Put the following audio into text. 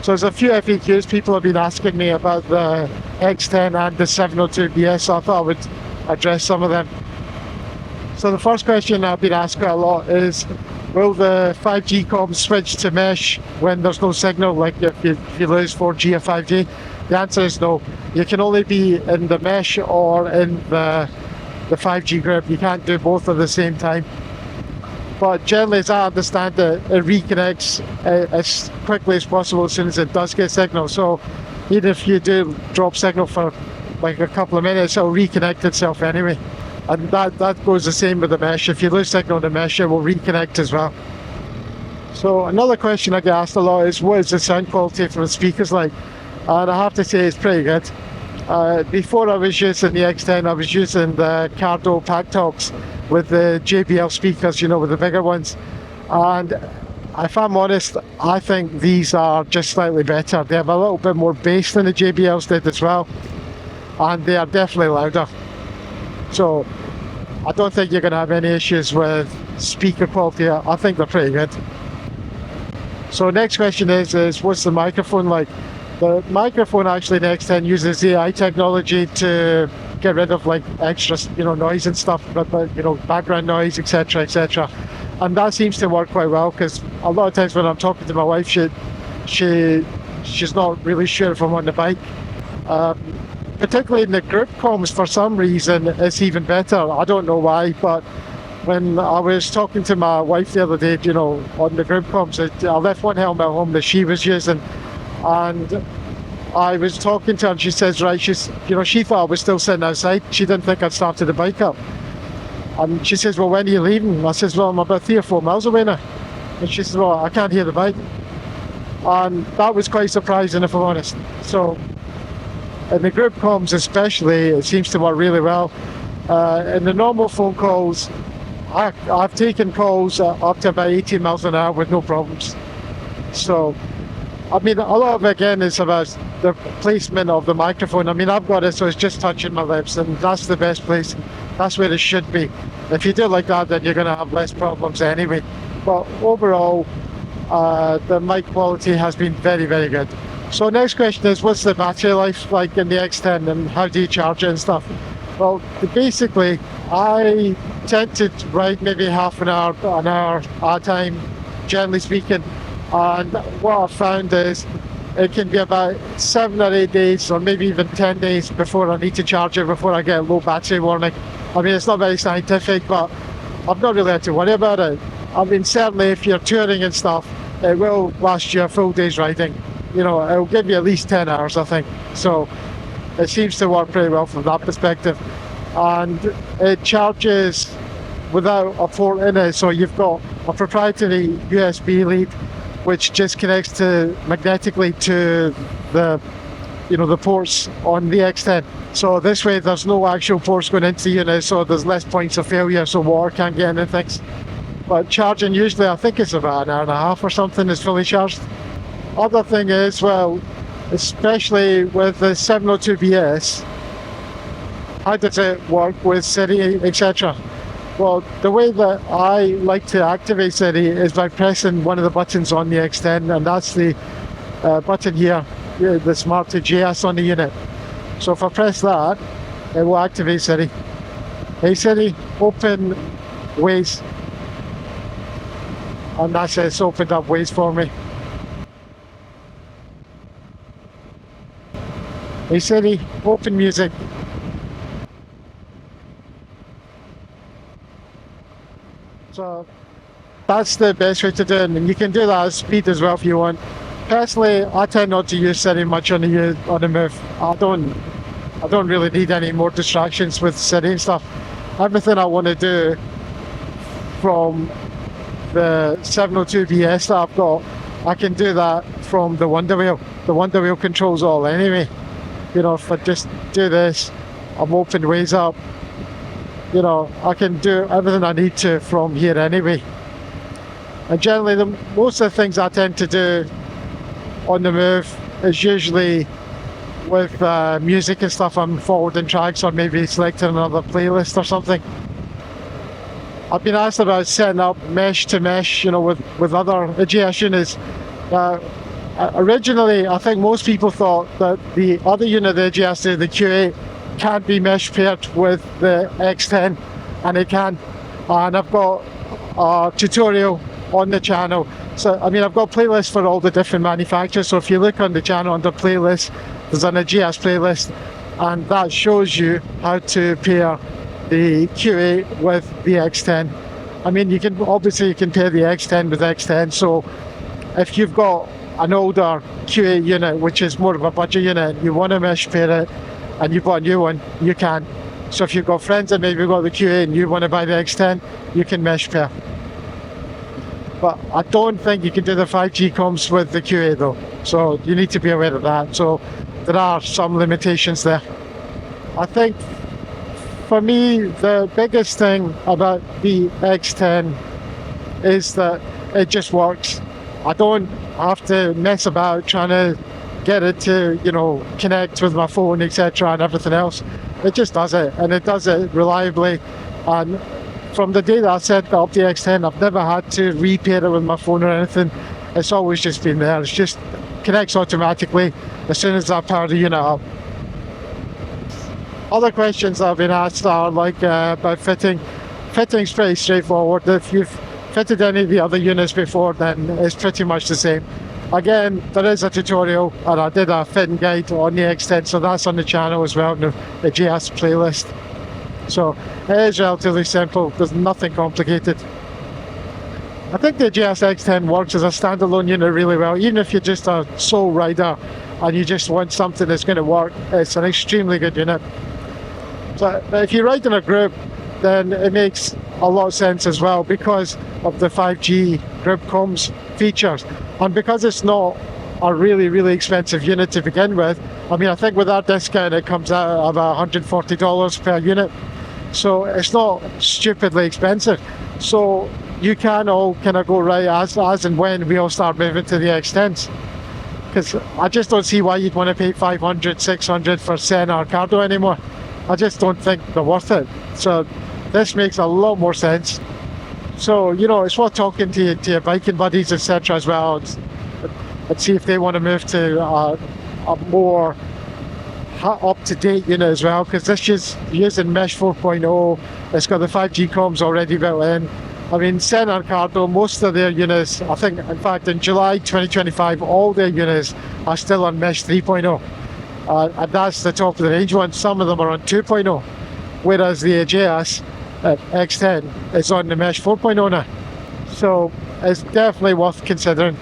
So there's a few FAQs people have been asking me about the X10 and the 702BS, so I thought I would address some of them. So the first question I've been asked quite a lot is, will the 5G comms switch to mesh when there's no signal, like if you lose 4G or 5G? The answer is no. You can only be in the mesh or in the 5G group. You can't do both at the same time. But generally, as I understand it, it reconnects as quickly as possible as soon as it does get signal. So even if you do drop signal for like a couple of minutes, it'll reconnect itself anyway. And that goes the same with the mesh. If you lose signal in the mesh, it will reconnect as well. So another question I get asked a lot is, what is the sound quality from the speakers like? And I have to say it's pretty good. Before I was using the X10, I was using the Cardo Pack Talks with the JBL speakers, you know, with the bigger ones. And if I'm honest, I think these are just slightly better. They have a little bit more bass than the JBLs did as well. And they are definitely louder. So I don't think you're going to have any issues with speaker quality. I think they're pretty good. So next question is what's the microphone like? The microphone actually in the X10 uses AI technology to get rid of like extra, noise and stuff, but background noise, etc., etc. And that seems to work quite well, because a lot of times when I'm talking to my wife, she's not really sure if I'm on the bike. Particularly in the group comms, for some reason, it's even better. I don't know why, but when I was talking to my wife the other day, on the group comms, I left one helmet at home that she was using. And I was talking to her and she says, right, she thought I was still sitting outside. She didn't think I'd started the bike up. And she says, well, when are you leaving? I says, well, I'm about 3 or 4 miles away now. And she says, well, I can't hear the bike. And that was quite surprising, if I'm honest. So in the group comms especially, it seems to work really well. In the normal phone calls, I've taken calls up to about 18 miles an hour with no problems. So I mean, a lot of it again is about the placement of the microphone. I mean, I've got it so it's just touching my lips, and that's the best place. That's where it should be. If you do it like that, then you're going to have less problems anyway. But overall, the mic quality has been very, very good. So next question is, what's the battery life like in the X10 and how do you charge it and stuff? Well, basically, I tend to ride maybe half an hour at a time, generally speaking. And what I've found is it can be about 7 or 8 days or maybe even 10 days before I need to charge it, before I get a low battery warning. I mean, it's not very scientific, but I've not really had to worry about it. I mean, certainly if you're touring and stuff, it will last you a full day's riding. It'll give you at least 10 hours, I think. So it seems to work pretty well from that perspective. And it charges without a port in it, so you've got a proprietary USB lead which just connects magnetically to the ports on the X10. So this way there's no actual ports going into the unit, so there's less points of failure, so water can't get into things. But charging usually, I think it's about an hour and a half or something is fully charged. Other thing is, well, especially with the 702BS, how does it work with Siri, etc.? Well, the way that I like to activate Siri is by pressing one of the buttons on the X10, and that's the button here, the Smart to Ejeas on the unit. So if I press that, it will activate Siri. Hey Siri, open Waze. And that's it, it's opened up Waze for me. Hey Siri, open music. So that's the best way to do it, and you can do that at speed as well if you want. Personally, I tend not to use Siri much on the move. I don't really need any more distractions with Siri and stuff. Everything I want to do from the 702BS that I've got, I can do that from the Wonder Wheel. The Wonder Wheel controls all anyway. If I just do this, I'm open Waze up. I can do everything I need to from here anyway. And generally, most of the things I tend to do on the move is usually with music and stuff. I'm forwarding tracks or maybe selecting another playlist or something. I've been asked about setting up mesh to mesh, with other Ejeas units. Originally, I think most people thought that the other unit, the Ejeas, the Q8, can't be mesh paired with the X10, and it can. And I've got a tutorial on the channel. So, I mean, I've got playlists for all the different manufacturers. So if you look on the channel under playlists, there's an Ejeas playlist, and that shows you how to pair the Q8 with the X10. I mean, you can pair the X10 with X10. So if you've got an older Q8 unit, which is more of a budget unit, you want to mesh pair it, and you've got a new one, you can. So if you've got friends that maybe got the Q8 and you want to buy the X10, you can mesh pair. But I don't think you can do the 5G comms with the Q8 though. So you need to be aware of that. So there are some limitations there. I think for me, the biggest thing about the X10 is that it just works. I don't have to mess about trying to get it to, connect with my phone, etc. and everything else. It just does it, and it does it reliably. And from the day that I set up the X10, I've never had to repair it with my phone or anything. It's always just been there. It just connects automatically as soon as I power the unit up. Other questions that have been asked are like about fitting. Fitting's pretty straightforward. If you've fitted any of the other units before, then it's pretty much the same. Again, there is a tutorial, and I did a fitting guide on the X10, so that's on the channel as well, the Ejeas playlist. So it is relatively simple. There's nothing complicated. I think the Ejeas X10 works as a standalone unit really well. Even if you're just a sole rider and you just want something that's going to work, it's an extremely good unit. So if you ride in a group, then it makes a lot of sense as well because of the 5G group comms features, and because it's not a really expensive unit to begin with. I mean, I think with our discount it comes out at about $140 per unit, so it's not stupidly expensive. So you can all kind of go right as and when we all start moving to the X10s, because I just don't see why you'd want to pay $500, $600 for Senna or Cardo anymore. I just don't think they're worth it. So this makes a lot more sense. So, it's worth talking to your biking buddies, etc. as well, and see if they want to move to a more up-to-date unit as well, because this is using Mesh 4.0. It's got the 5G comms already built in. I mean, Senna and Cardo, most of their units, I think, in fact, in July 2025, all their units are still on Mesh 3.0. And that's the top of the range one. Some of them are on 2.0, whereas the Ejeas X10 is on the Mesh 4.0 now. So it's definitely worth considering.